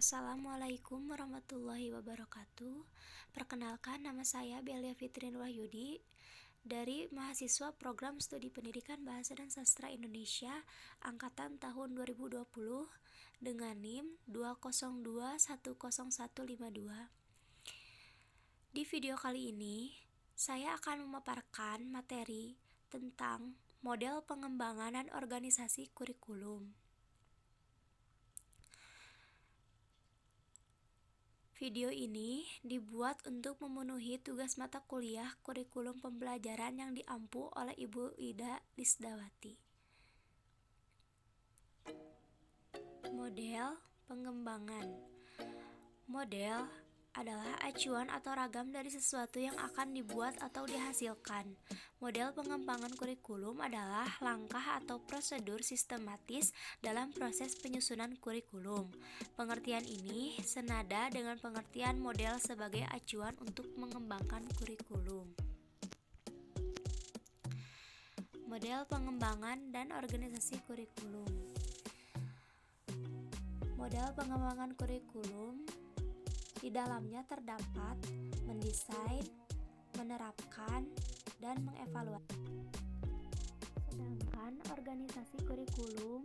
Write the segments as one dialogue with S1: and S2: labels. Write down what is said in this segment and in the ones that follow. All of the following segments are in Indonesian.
S1: Assalamualaikum warahmatullahi wabarakatuh. Perkenalkan, nama saya Belia Fitrin Wahyudi dari mahasiswa Program Studi Pendidikan Bahasa dan Sastra Indonesia angkatan tahun 2020 dengan NIM 202101152. Di video kali ini, saya akan memaparkan materi tentang model pengembangan dan organisasi kurikulum. Video ini dibuat untuk memenuhi tugas mata kuliah kurikulum pembelajaran yang diampu oleh Ibu Ida Lisdawati. Model pengembangan. Model adalah acuan atau ragam dari sesuatu yang akan dibuat atau dihasilkan. Model pengembangan kurikulum adalah langkah atau prosedur sistematis dalam proses penyusunan kurikulum. Pengertian ini senada dengan pengertian model sebagai acuan untuk mengembangkan kurikulum. Model pengembangan dan organisasi kurikulum. Model pengembangan kurikulum di dalamnya terdapat mendesain, menerapkan, dan mengevaluasi. Sedangkan organisasi kurikulum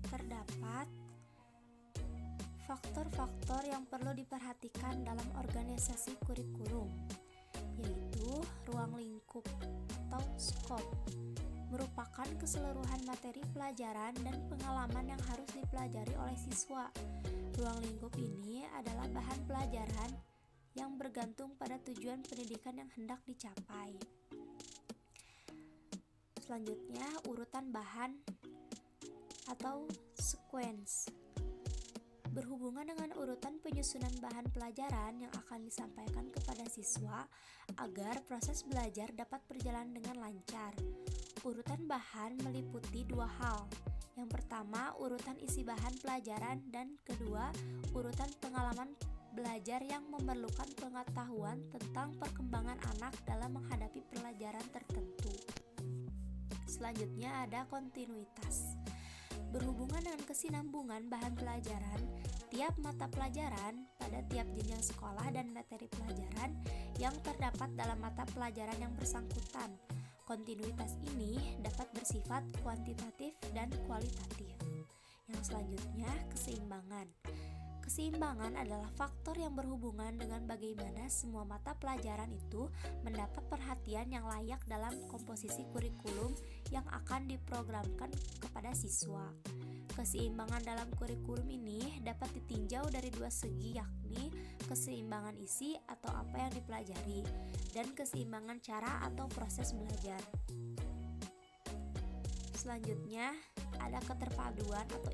S1: terdapat faktor-faktor yang perlu diperhatikan dalam organisasi kurikulum, yaitu ruang lingkup atau skop, merupakan keseluruhan materi pelajaran dan pengalaman yang harus dipelajari oleh siswa. Ruang lingkup ini adalah bahan pelajaran yang bergantung pada tujuan pendidikan yang hendak dicapai. Selanjutnya, urutan bahan atau sequence berhubungan dengan urutan penyusunan bahan pelajaran yang akan disampaikan kepada siswa agar proses belajar dapat berjalan dengan lancar. Urutan bahan meliputi dua hal. Yang pertama, urutan isi bahan pelajaran, dan kedua, urutan pengalaman belajar yang memerlukan pengetahuan tentang perkembangan anak dalam menghadapi pelajaran tertentu. Selanjutnya ada kontinuitas. Berhubungan dengan kesinambungan bahan pelajaran, tiap mata pelajaran pada tiap jenjang sekolah dan materi pelajaran yang terdapat dalam mata pelajaran yang bersangkutan. Kontinuitas ini dapat bersifat kuantitatif dan kualitatif. Yang selanjutnya, keseimbangan. Keseimbangan adalah faktor yang berhubungan dengan bagaimana semua mata pelajaran itu mendapat perhatian yang layak dalam komposisi kurikulum yang akan diprogramkan kepada siswa. Keseimbangan dalam kurikulum ini dapat ditinjau dari dua segi, yakni keseimbangan isi atau apa yang dipelajari dan keseimbangan cara atau proses belajar. Selanjutnya ada keterpaduan atau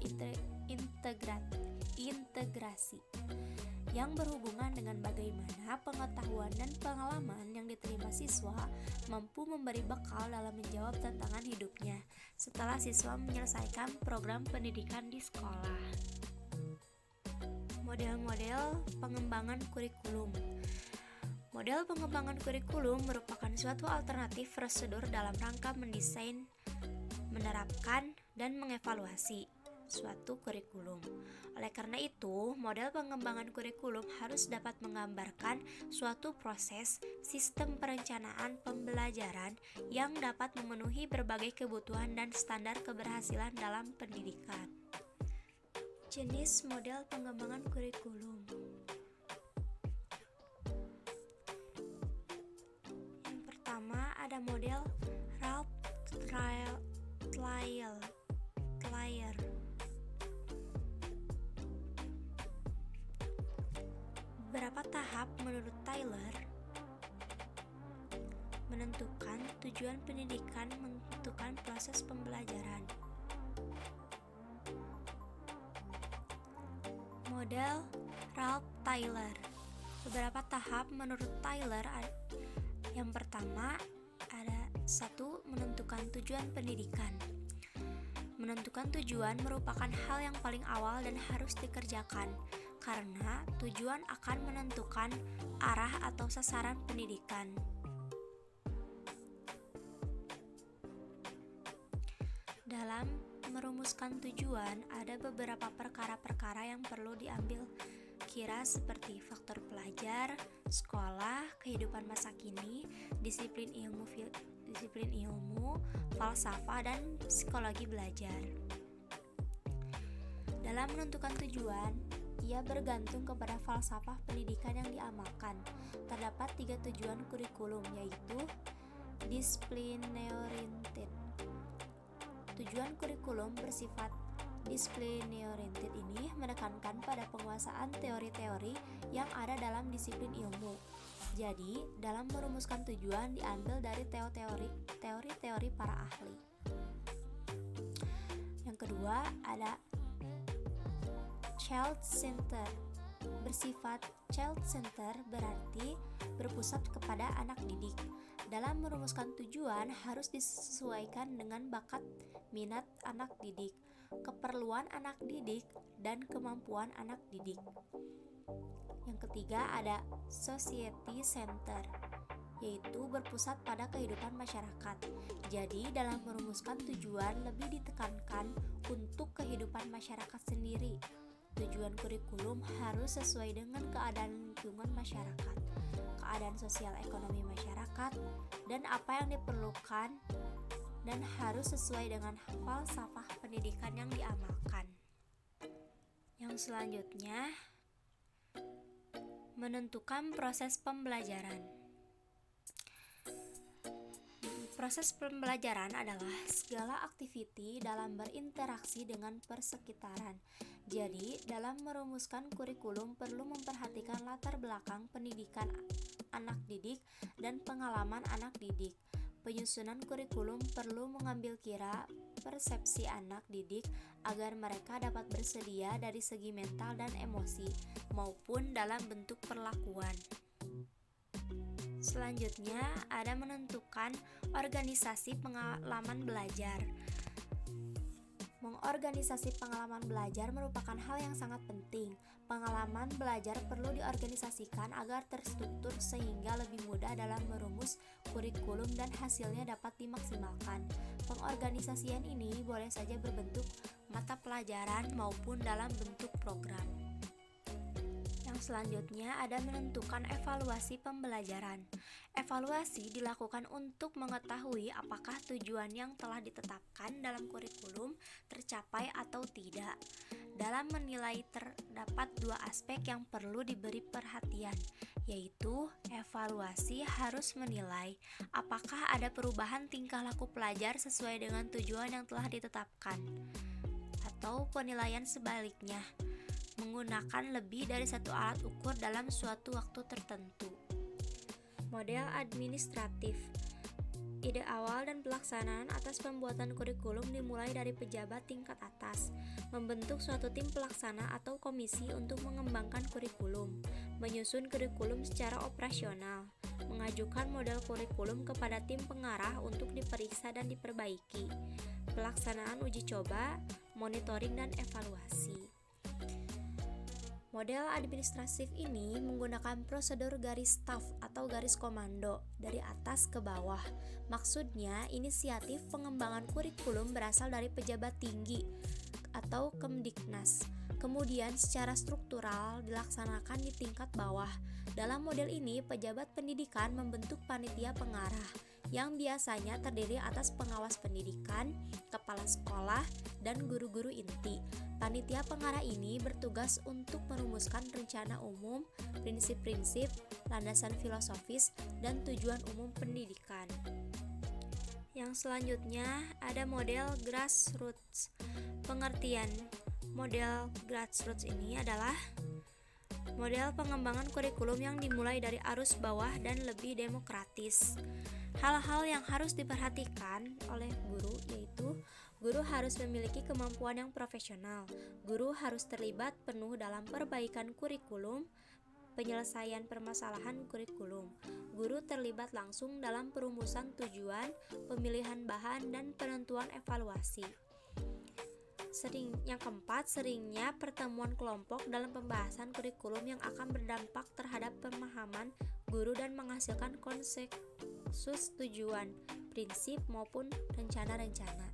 S1: integrasi yang berhubungan dengan bagaimana pengetahuan dan pengalaman yang diterima siswa mampu memberi bekal dalam menjawab tantangan hidupnya setelah siswa menyelesaikan program pendidikan di sekolah. Model-model pengembangan kurikulum. Model pengembangan kurikulum merupakan suatu alternatif prosedur dalam rangka mendesain, menerapkan, dan mengevaluasi suatu kurikulum. Oleh karena itu, model pengembangan kurikulum harus dapat menggambarkan suatu proses sistem perencanaan pembelajaran yang dapat memenuhi berbagai kebutuhan dan standar keberhasilan dalam pendidikan. Jenis model pengembangan kurikulum. Yang pertama ada model Ralph Thayer. Beberapa tahap menurut Taylor menentukan tujuan pendidikan, menentukan proses pembelajaran. Model Ralph Taylor. Beberapa tahap menurut Taylor. Yang pertama ada 1. Menentukan tujuan pendidikan. Menentukan tujuan merupakan hal yang paling awal dan harus dikerjakan, karena tujuan akan menentukan arah atau sasaran pendidikan. Dalam merumuskan tujuan, ada beberapa perkara-perkara yang perlu diambil kira seperti faktor pelajar, sekolah, kehidupan masa kini, disiplin ilmu, falsafah, dan psikologi belajar. Dalam menentukan tujuan, ia bergantung kepada falsafah pendidikan yang diamalkan. Terdapat 3 tujuan kurikulum, yaitu discipline-oriented. Tujuan kurikulum bersifat discipline-oriented ini menekankan pada penguasaan teori-teori yang ada dalam disiplin ilmu. Jadi, dalam merumuskan tujuan diambil dari teori-teori para ahli. Yang kedua, ada child center. Bersifat child center berarti berpusat kepada anak didik. Dalam merumuskan tujuan harus disesuaikan dengan bakat minat anak didik, keperluan anak didik, dan kemampuan anak didik. Yang ketiga ada society center, yaitu berpusat pada kehidupan masyarakat. Jadi dalam merumuskan tujuan lebih ditekankan untuk kehidupan masyarakat sendiri. Tujuan kurikulum harus sesuai dengan keadaan lingkungan masyarakat, keadaan sosial ekonomi masyarakat, dan apa yang diperlukan, dan harus sesuai dengan falsafah pendidikan yang diamalkan. Yang selanjutnya, menentukan proses pembelajaran. Proses pembelajaran adalah segala aktiviti dalam berinteraksi dengan persekitaran. Jadi, dalam merumuskan kurikulum perlu memperhatikan latar belakang pendidikan anak didik dan pengalaman anak didik. Penyusunan kurikulum perlu mengambil kira persepsi anak didik agar mereka dapat bersedia dari segi mental dan emosi maupun dalam bentuk perlakuan. Selanjutnya, ada menentukan organisasi pengalaman belajar. Mengorganisasi pengalaman belajar merupakan hal yang sangat penting. Pengalaman belajar perlu diorganisasikan agar terstruktur sehingga lebih mudah dalam merumus kurikulum dan hasilnya dapat dimaksimalkan. Pengorganisasian ini boleh saja berbentuk mata pelajaran maupun dalam bentuk program. Yang selanjutnya ada menentukan evaluasi pembelajaran. Evaluasi dilakukan untuk mengetahui apakah tujuan yang telah ditetapkan dalam kurikulum tercapai atau tidak. Dalam menilai terdapat 2 aspek yang perlu diberi perhatian, yaitu evaluasi harus menilai apakah ada perubahan tingkah laku pelajar sesuai dengan tujuan yang telah ditetapkan, atau penilaian sebaliknya, menggunakan lebih dari satu alat ukur dalam suatu waktu tertentu. Model administratif. Ide awal dan pelaksanaan atas pembuatan kurikulum dimulai dari pejabat tingkat atas, membentuk suatu tim pelaksana atau komisi untuk mengembangkan kurikulum, menyusun kurikulum secara operasional, mengajukan model kurikulum kepada tim pengarah untuk diperiksa dan diperbaiki, pelaksanaan uji coba, monitoring dan evaluasi. Model administratif ini menggunakan prosedur garis staf atau garis komando dari atas ke bawah. Maksudnya, inisiatif pengembangan kurikulum berasal dari pejabat tinggi atau Kemdiknas. Kemudian secara struktural dilaksanakan di tingkat bawah. Dalam model ini, pejabat pendidikan membentuk panitia pengarah yang biasanya terdiri atas pengawas pendidikan, kepala sekolah, dan guru-guru inti. Panitia pengarah ini bertugas untuk merumuskan rencana umum, prinsip-prinsip, landasan filosofis, dan tujuan umum pendidikan. Yang selanjutnya ada model grassroots. Pengertian model grassroots ini adalah model pengembangan kurikulum yang dimulai dari arus bawah dan lebih demokratis. Hal-hal yang harus diperhatikan oleh guru yaitu guru harus memiliki kemampuan yang profesional. Guru harus terlibat penuh dalam perbaikan kurikulum, penyelesaian permasalahan kurikulum. Guru terlibat langsung dalam perumusan tujuan, pemilihan bahan, dan penentuan evaluasi. Yang keempat, seringnya pertemuan kelompok dalam pembahasan kurikulum yang akan berdampak terhadap pemahaman guru dan menghasilkan konsensus tujuan, prinsip, maupun rencana-rencana.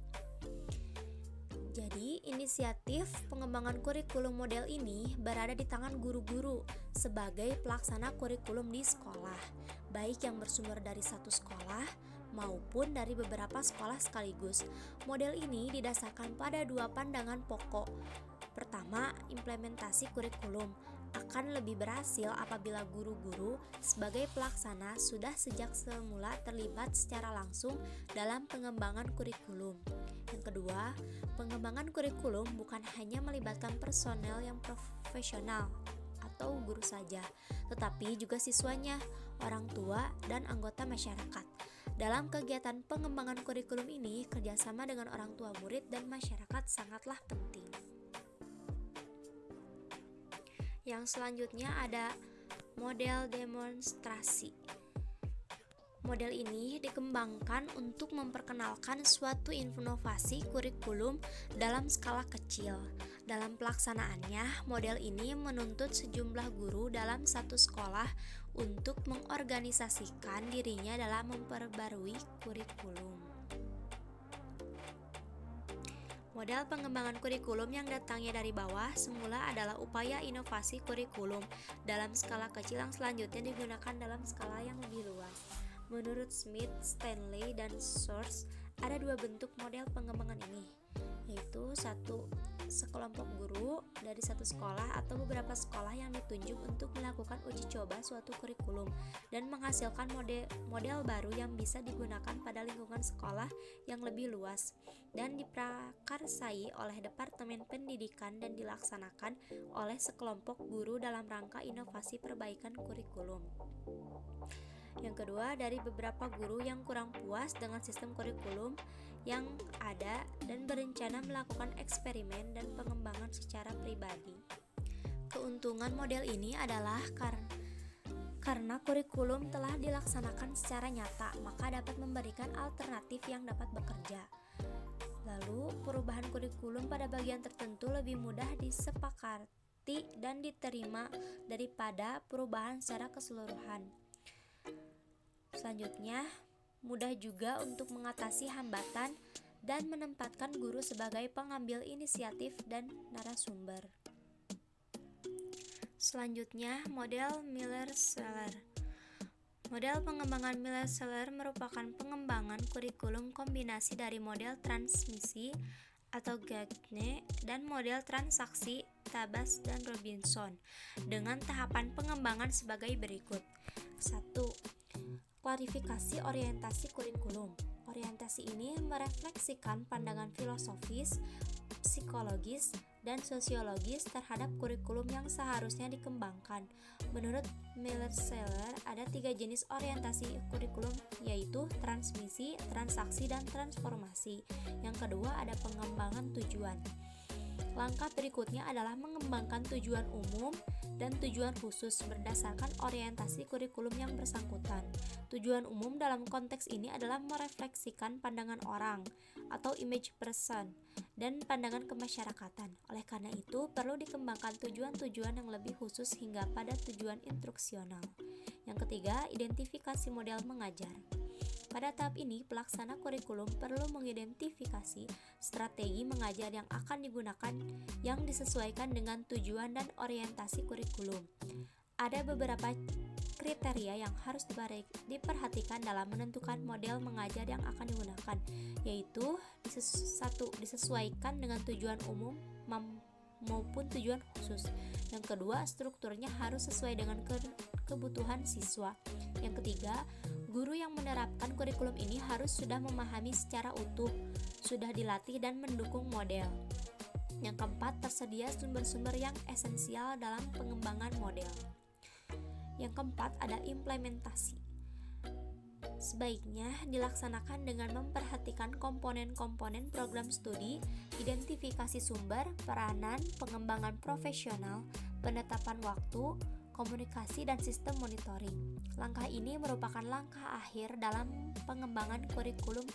S1: Jadi, inisiatif pengembangan kurikulum model ini berada di tangan guru-guru sebagai pelaksana kurikulum di sekolah, baik yang bersumber dari satu sekolah maupun dari beberapa sekolah sekaligus. Model ini didasarkan pada dua pandangan pokok. Pertama, implementasi kurikulum akan lebih berhasil apabila guru-guru sebagai pelaksana sudah sejak semula terlibat secara langsung dalam pengembangan kurikulum. Yang kedua, pengembangan kurikulum bukan hanya melibatkan personel yang profesional atau guru saja, tetapi juga siswanya, orang tua, dan anggota masyarakat. Dalam kegiatan pengembangan kurikulum ini, kerjasama dengan orang tua murid dan masyarakat sangatlah penting. Yang selanjutnya ada model demonstrasi. Model ini dikembangkan untuk memperkenalkan suatu inovasi kurikulum dalam skala kecil. Dalam pelaksanaannya, model ini menuntut sejumlah guru dalam satu sekolah untuk mengorganisasikan dirinya dalam memperbarui kurikulum. Model pengembangan kurikulum yang datangnya dari bawah semula adalah upaya inovasi kurikulum dalam skala kecil yang selanjutnya digunakan dalam skala yang lebih luas. Menurut Smith, Stanley, dan Source, ada dua bentuk model pengembangan ini, yaitu satu, sekelompok guru dari satu sekolah atau beberapa sekolah yang ditunjuk untuk melakukan uji coba suatu kurikulum dan menghasilkan model baru yang bisa digunakan pada lingkungan sekolah yang lebih luas dan diprakarsai oleh Departemen Pendidikan dan dilaksanakan oleh sekelompok guru dalam rangka inovasi perbaikan kurikulum. Yang kedua, dari beberapa guru yang kurang puas dengan sistem kurikulum yang ada dan berencana melakukan eksperimen dan pengembangan secara pribadi. Keuntungan model ini adalah karena kurikulum telah dilaksanakan secara nyata, maka dapat memberikan alternatif yang dapat bekerja. Lalu, perubahan kurikulum pada bagian tertentu lebih mudah disepakati dan diterima daripada perubahan secara keseluruhan. Selanjutnya, mudah juga untuk mengatasi hambatan dan menempatkan guru sebagai pengambil inisiatif dan narasumber. Selanjutnya, model Miller-Seller. Model pengembangan Miller-Seller merupakan pengembangan kurikulum kombinasi dari model transmisi atau Gagne dan model transaksi Tabas dan Robinson dengan tahapan pengembangan sebagai berikut. 1. Klarifikasi orientasi kurikulum. Orientasi ini merefleksikan pandangan filosofis, psikologis, dan sosiologis terhadap kurikulum yang seharusnya dikembangkan. Menurut Miller-Seller, ada 3 jenis orientasi kurikulum, yaitu transmisi, transaksi, dan transformasi. Yang kedua ada pengembangan tujuan. Langkah berikutnya adalah mengembangkan tujuan umum dan tujuan khusus berdasarkan orientasi kurikulum yang bersangkutan. Tujuan umum dalam konteks ini adalah merefleksikan pandangan orang atau image person dan pandangan kemasyarakatan. Oleh karena itu, perlu dikembangkan tujuan-tujuan yang lebih khusus hingga pada tujuan instruksional. Yang ketiga, identifikasi model mengajar. Pada tahap ini, pelaksana kurikulum perlu mengidentifikasi strategi mengajar yang akan digunakan yang disesuaikan dengan tujuan dan orientasi kurikulum. Ada beberapa kriteria yang harus diperhatikan dalam menentukan model mengajar yang akan digunakan, yaitu 1. Disesuaikan dengan tujuan umum maupun tujuan khusus. Yang kedua, strukturnya harus sesuai dengan kebutuhan siswa. Yang ketiga, guru yang menerapkan kurikulum ini harus sudah memahami secara utuh, sudah dilatih dan mendukung model. Yang keempat, tersedia sumber-sumber yang esensial dalam pengembangan model. Yang keempat, ada implementasi. Sebaiknya dilaksanakan dengan memperhatikan komponen-komponen program studi, identifikasi sumber, peranan, pengembangan profesional, penetapan waktu, komunikasi, dan sistem monitoring. Langkah ini merupakan langkah akhir dalam pengembangan kurikulum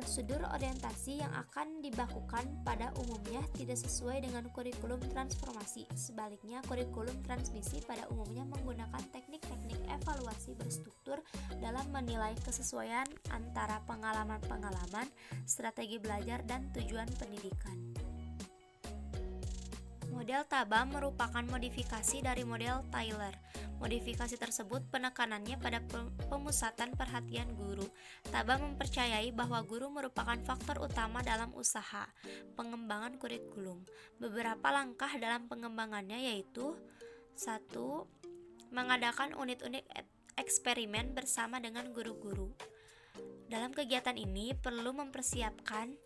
S1: Prosedur orientasi yang akan dibakukan pada umumnya tidak sesuai dengan kurikulum transformasi. Sebaliknya, kurikulum transmisi pada umumnya menggunakan teknik-teknik evaluasi berstruktur dalam menilai kesesuaian antara pengalaman-pengalaman, strategi belajar, dan tujuan pendidikan. Model TABA merupakan modifikasi dari model Taylor. Modifikasi tersebut penekanannya pada pemusatan perhatian guru. TABA mempercayai bahwa guru merupakan faktor utama dalam usaha pengembangan kurikulum. Beberapa langkah dalam pengembangannya yaitu 1. Mengadakan unit-unit eksperimen bersama dengan guru-guru. Dalam kegiatan ini perlu mempersiapkan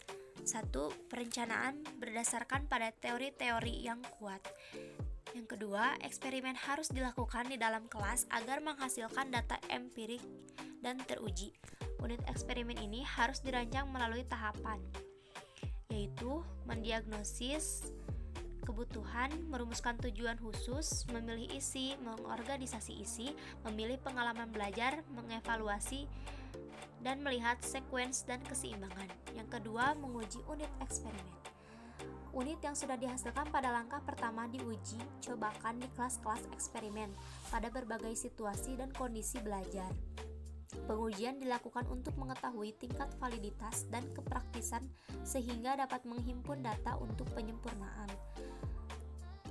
S1: 1. Perencanaan berdasarkan pada teori-teori yang kuat. Yang kedua, eksperimen harus dilakukan di dalam kelas agar menghasilkan data empirik dan teruji. Unit eksperimen ini harus dirancang melalui tahapan, yaitu mendiagnosis kebutuhan, merumuskan tujuan khusus, memilih isi, mengorganisasi isi, memilih pengalaman belajar, mengevaluasi, dan melihat sekuens dan keseimbangan. Yang kedua, menguji unit eksperimen. Unit yang sudah dihasilkan pada langkah pertama diuji cobakan di kelas-kelas eksperimen pada berbagai situasi dan kondisi belajar. Pengujian dilakukan untuk mengetahui tingkat validitas dan kepraktisan sehingga dapat menghimpun data untuk penyempurnaan.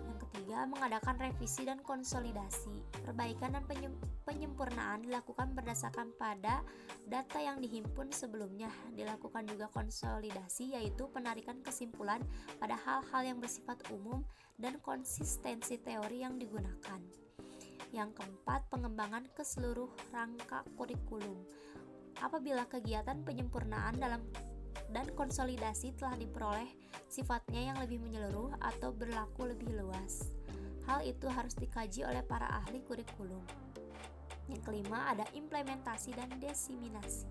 S1: Yang ketiga, mengadakan revisi dan konsolidasi. Perbaikan dan penyempurnaan dilakukan berdasarkan pada data yang dihimpun sebelumnya. Dilakukan juga konsolidasi, yaitu penarikan kesimpulan pada hal-hal yang bersifat umum dan konsistensi teori yang digunakan. Yang keempat, pengembangan ke seluruh rangka kurikulum. Apabila kegiatan penyempurnaan dan konsolidasi telah diperoleh sifatnya yang lebih menyeluruh atau berlaku lebih luas, hal itu harus dikaji oleh para ahli kurikulum. Yang kelima, ada implementasi dan diseminasi.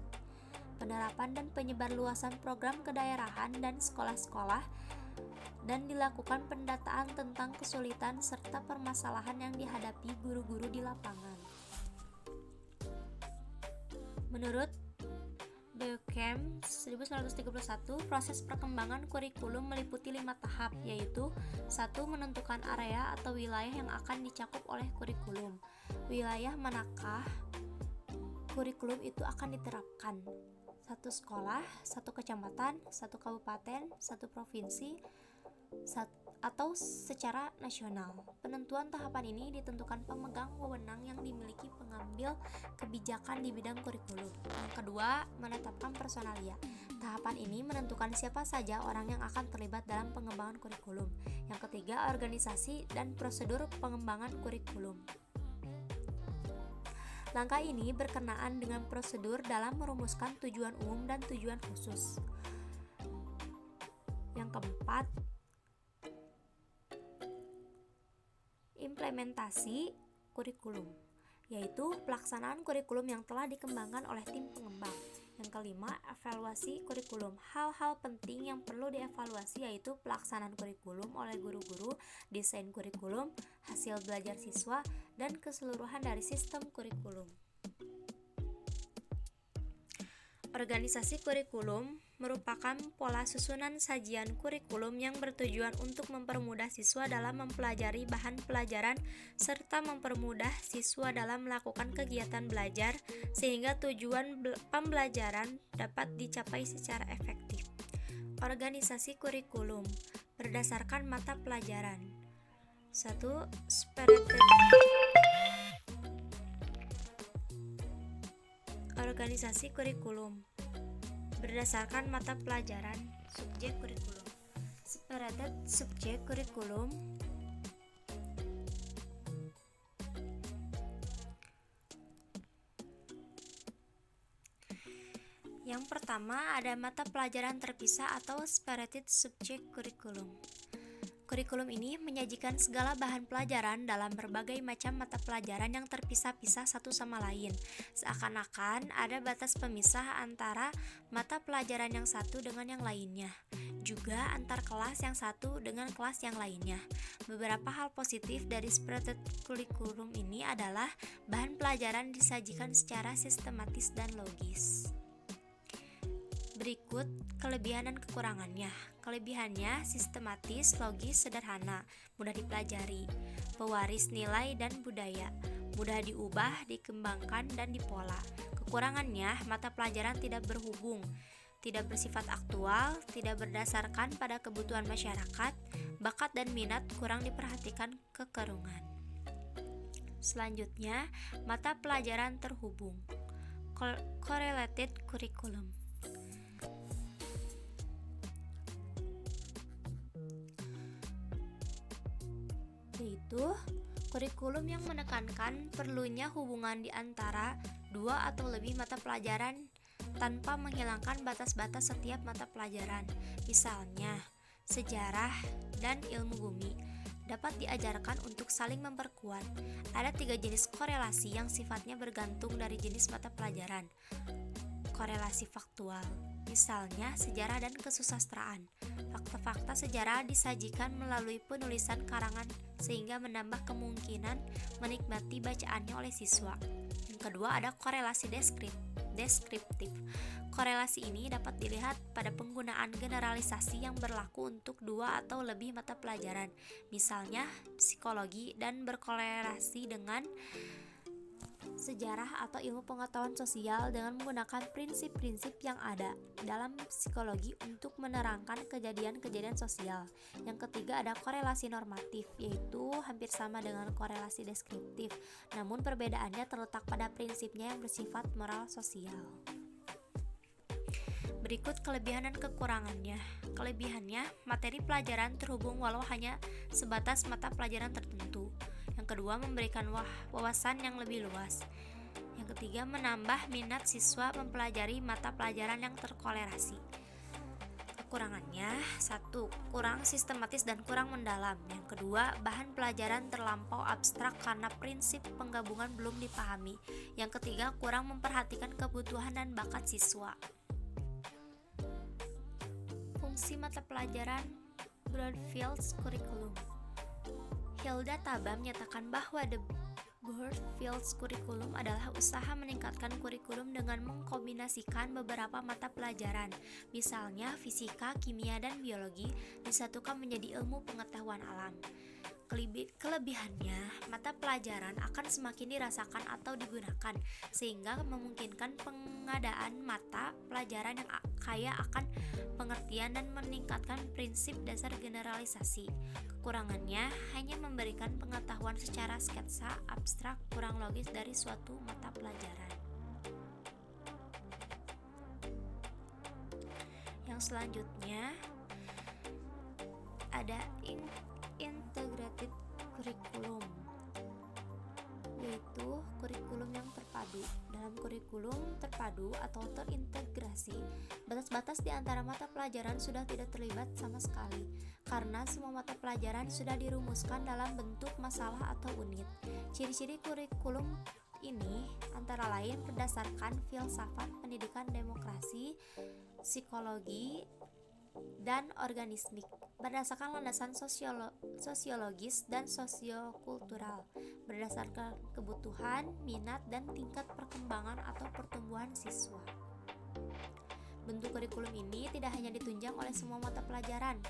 S1: Penerapan dan penyebarluasan program kedaerahan dan sekolah-sekolah, dan dilakukan pendataan tentang kesulitan serta permasalahan yang dihadapi guru-guru di lapangan. Menurut Beauchamp 1931, proses perkembangan kurikulum meliputi 5 tahap, yaitu 1. Menentukan area atau wilayah yang akan dicakup oleh kurikulum. Wilayah manakah kurikulum itu akan diterapkan? 1 sekolah, 1 kecamatan, 1 kabupaten, 1 provinsi, atau secara nasional. Penentuan tahapan ini ditentukan pemegang wewenang yang dimiliki pengambil kebijakan di bidang kurikulum. Yang kedua, menetapkan personalia. Tahapan ini menentukan siapa saja orang yang akan terlibat dalam pengembangan kurikulum. Yang ketiga, organisasi dan prosedur pengembangan kurikulum. Langkah ini berkenaan dengan prosedur dalam merumuskan tujuan umum dan tujuan khusus. Yang keempat, implementasi kurikulum, yaitu pelaksanaan kurikulum yang telah dikembangkan oleh tim pengembang. Yang kelima, evaluasi kurikulum. Hal-hal penting yang perlu dievaluasi yaitu pelaksanaan kurikulum oleh guru-guru, desain kurikulum, hasil belajar siswa, dan keseluruhan dari sistem kurikulum. Organisasi kurikulum merupakan pola susunan sajian kurikulum yang bertujuan untuk mempermudah siswa dalam mempelajari bahan pelajaran serta mempermudah siswa dalam melakukan kegiatan belajar sehingga tujuan pembelajaran dapat dicapai secara efektif. Organisasi kurikulum berdasarkan mata pelajaran. 1. Organisasi kurikulum berdasarkan mata pelajaran subjek kurikulum. Separated subjek kurikulum yang pertama ada mata pelajaran terpisah atau separated subject curriculum. Kurikulum ini menyajikan segala bahan pelajaran dalam berbagai macam mata pelajaran yang terpisah-pisah satu sama lain. Seakan-akan ada batas pemisah antara mata pelajaran yang satu dengan yang lainnya, juga antar kelas yang satu dengan kelas yang lainnya. Beberapa hal positif dari separated curriculum ini adalah bahan pelajaran disajikan secara sistematis dan logis. Berikut kelebihan dan kekurangannya. Kelebihannya sistematis, logis, sederhana, mudah dipelajari, pewaris nilai dan budaya, mudah diubah, dikembangkan, dan dipola. Kekurangannya, mata pelajaran tidak berhubung, tidak bersifat aktual, tidak berdasarkan pada kebutuhan masyarakat, bakat dan minat kurang diperhatikan kekerungan. Selanjutnya, mata pelajaran terhubung. Correlated curriculum. Yaitu kurikulum yang menekankan perlunya hubungan di antara dua atau lebih mata pelajaran tanpa menghilangkan batas-batas setiap mata pelajaran. Misalnya, sejarah dan ilmu bumi dapat diajarkan untuk saling memperkuat. Ada 3 jenis korelasi yang sifatnya bergantung dari jenis mata pelajaran. Korelasi faktual, misalnya sejarah dan kesusastraan. Fakta-fakta sejarah disajikan melalui penulisan karangan sehingga menambah kemungkinan menikmati bacaannya oleh siswa. Yang kedua ada korelasi deskriptif. Korelasi ini dapat dilihat pada penggunaan generalisasi yang berlaku untuk 2 atau lebih mata pelajaran, misalnya psikologi dan berkorelasi dengan sejarah atau ilmu pengetahuan sosial dengan menggunakan prinsip-prinsip yang ada dalam psikologi untuk menerangkan kejadian-kejadian sosial. Yang ketiga ada korelasi normatif, yaitu hampir sama dengan korelasi deskriptif, namun perbedaannya terletak pada prinsipnya yang bersifat moral sosial. Berikut kelebihan dan kekurangannya. Kelebihannya, materi pelajaran terhubung walau hanya sebatas mata pelajaran tertentu. Yang kedua, memberikan wawasan yang lebih luas. Yang ketiga, menambah minat siswa mempelajari mata pelajaran yang terkolerasi. Kekurangannya, 1. Kurang sistematis dan kurang mendalam. Yang kedua, bahan pelajaran terlampau abstrak karena prinsip penggabungan belum dipahami. Yang ketiga, kurang memperhatikan kebutuhan dan bakat siswa. Fungsi mata pelajaran Broadfield's Curriculum. Hilda Taba menyatakan bahwa the Broadfield's Curriculum adalah usaha meningkatkan kurikulum dengan mengkombinasikan beberapa mata pelajaran, misalnya fisika, kimia, dan biologi, disatukan menjadi ilmu pengetahuan alam. Kelebihannya, mata pelajaran akan semakin dirasakan atau digunakan, sehingga memungkinkan pengadaan mata pelajaran yang kaya akan pengertian dan meningkatkan prinsip dasar generalisasi. Kekurangannya, hanya memberikan pengetahuan secara sketsa, abstrak, kurang logis dari suatu mata pelajaran. Yang selanjutnya ada integrated curriculum, yaitu kurikulum yang terpadu. Dalam kurikulum terpadu atau terintegrasi, batas-batas di antara mata pelajaran sudah tidak terlibat sama sekali, karena semua mata pelajaran sudah dirumuskan dalam bentuk masalah atau unit. Ciri-ciri kurikulum ini antara lain berdasarkan filsafat pendidikan demokrasi, psikologi, dan organismik, berdasarkan landasan sosiologis dan sosiokultural, berdasarkan kebutuhan, minat, dan tingkat perkembangan atau pertumbuhan siswa. Bentuk kurikulum ini tidak hanya ditunjang oleh semua mata pelajaran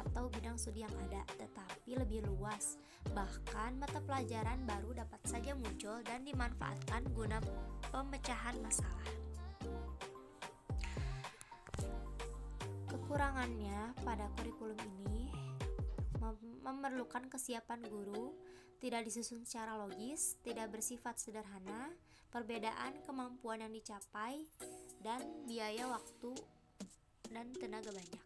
S1: atau bidang studi yang ada, tetapi lebih luas. Bahkan mata pelajaran baru dapat saja muncul dan dimanfaatkan guna pemecahan masalah. Kekurangannya pada kurikulum ini memerlukan kesiapan guru, tidak disusun secara logis, tidak bersifat sederhana, perbedaan kemampuan yang dicapai, dan biaya waktu dan tenaga banyak.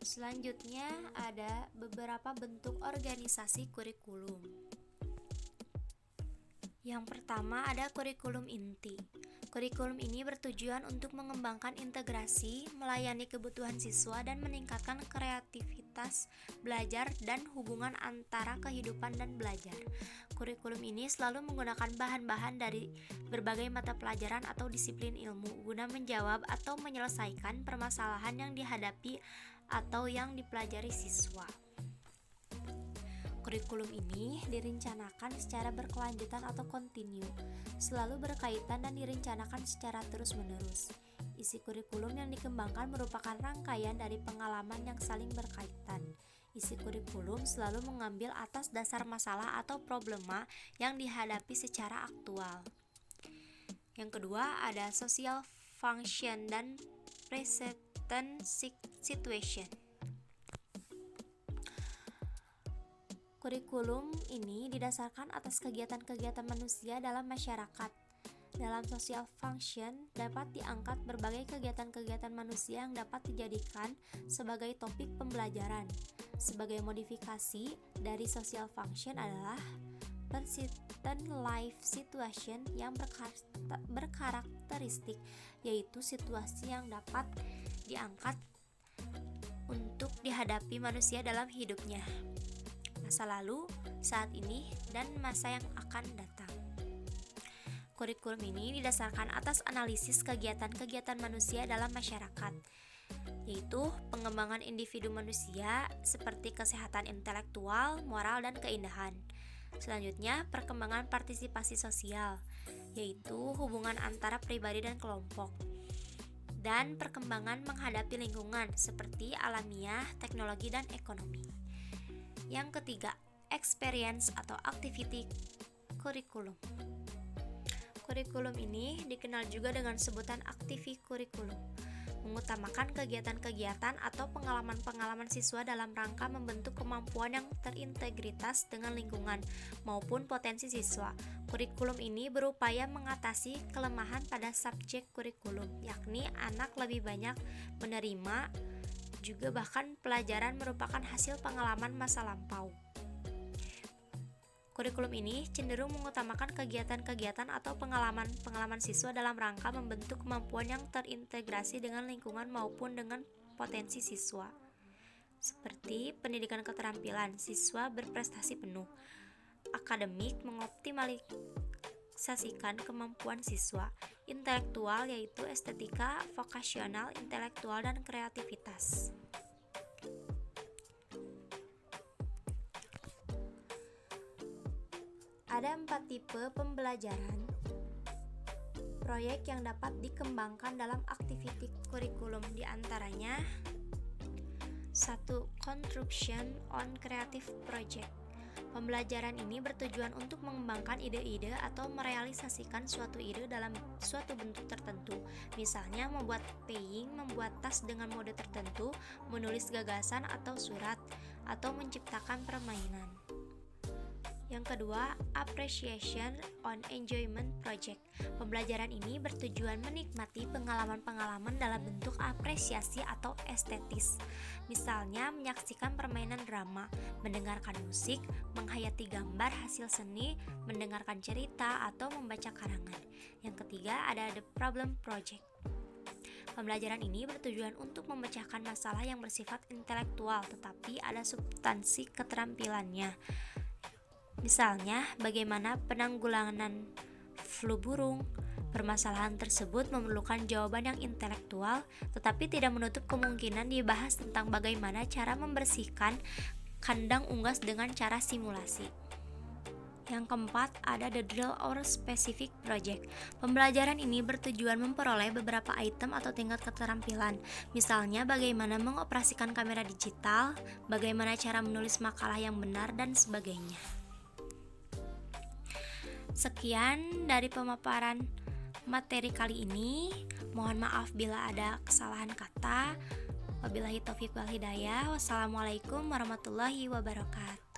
S1: Selanjutnya ada beberapa bentuk organisasi kurikulum. Yang pertama ada kurikulum inti. Kurikulum ini bertujuan untuk mengembangkan integrasi, melayani kebutuhan siswa, dan meningkatkan kreativitas belajar dan hubungan antara kehidupan dan belajar. Kurikulum ini selalu menggunakan bahan-bahan dari berbagai mata pelajaran atau disiplin ilmu guna menjawab atau menyelesaikan permasalahan yang dihadapi atau yang dipelajari siswa. Kurikulum ini direncanakan secara berkelanjutan atau kontinu, selalu berkaitan dan direncanakan secara terus-menerus. Isi kurikulum yang dikembangkan merupakan rangkaian dari pengalaman yang saling berkaitan. Isi kurikulum selalu mengambil atas dasar masalah atau problema yang dihadapi secara aktual. Yang kedua ada social function dan present situation. Kurikulum ini didasarkan atas kegiatan-kegiatan manusia dalam masyarakat. Dalam social function dapat diangkat berbagai kegiatan-kegiatan manusia yang dapat dijadikan sebagai topik pembelajaran. Sebagai modifikasi dari social function adalah persistent life situation yang berkarakteristik, yaitu situasi yang dapat diangkat untuk dihadapi manusia dalam hidupnya, masa lalu, saat ini, dan masa yang akan datang. Kurikulum ini didasarkan atas analisis kegiatan-kegiatan manusia dalam masyarakat, yaitu pengembangan individu manusia seperti kesehatan intelektual, moral, dan keindahan. Selanjutnya, perkembangan partisipasi sosial, yaitu hubungan antara pribadi dan kelompok. Dan perkembangan menghadapi lingkungan seperti alamiah, teknologi, dan ekonomi. Yang ketiga, experience atau activity kurikulum. Kurikulum ini dikenal juga dengan sebutan activity kurikulum, mengutamakan kegiatan-kegiatan atau pengalaman-pengalaman siswa dalam rangka membentuk kemampuan yang terintegritas dengan lingkungan maupun potensi siswa. Kurikulum ini berupaya mengatasi kelemahan pada subjek kurikulum, yakni anak lebih banyak menerima juga bahkan pelajaran merupakan hasil pengalaman masa lampau. Kurikulum ini cenderung mengutamakan kegiatan-kegiatan atau pengalaman-pengalaman siswa dalam rangka membentuk kemampuan yang terintegrasi dengan lingkungan maupun dengan potensi siswa. Seperti pendidikan keterampilan, siswa berprestasi penuh. Akademik mengoptimalisasikan kemampuan siswa. Intelektual yaitu estetika, vokasional, intelektual, dan kreativitas. Ada 4 tipe pembelajaran proyek yang dapat dikembangkan dalam aktiviti kurikulum, diantaranya 1. Construction on creative project. Pembelajaran ini bertujuan untuk mengembangkan ide-ide atau merealisasikan suatu ide dalam suatu bentuk tertentu. Misalnya membuat paying, membuat tas dengan mode tertentu, menulis gagasan atau surat, atau menciptakan permainan. Yang kedua, appreciation on enjoyment project. Pembelajaran ini bertujuan menikmati pengalaman-pengalaman dalam bentuk apresiasi atau estetis. Misalnya menyaksikan permainan drama, mendengarkan musik, menghayati gambar hasil seni, mendengarkan cerita, atau membaca karangan. Yang ketiga, ada the problem project. Pembelajaran ini bertujuan untuk memecahkan masalah yang bersifat intelektual, tetapi ada substansi keterampilannya. Misalnya, bagaimana penanggulangan flu burung. Permasalahan tersebut memerlukan jawaban yang intelektual, tetapi tidak menutup kemungkinan dibahas tentang bagaimana cara membersihkan kandang unggas dengan cara simulasi. Yang keempat, ada the drill or specific project. Pembelajaran ini bertujuan memperoleh beberapa item atau tingkat keterampilan. Misalnya, bagaimana mengoperasikan kamera digital, bagaimana cara menulis makalah yang benar, dan sebagainya. Sekian dari pemaparan materi kali ini. Mohon maaf bila ada kesalahan kata. Wabillahi taufiq wal hidayah. Wassalamualaikum warahmatullahi wabarakatuh.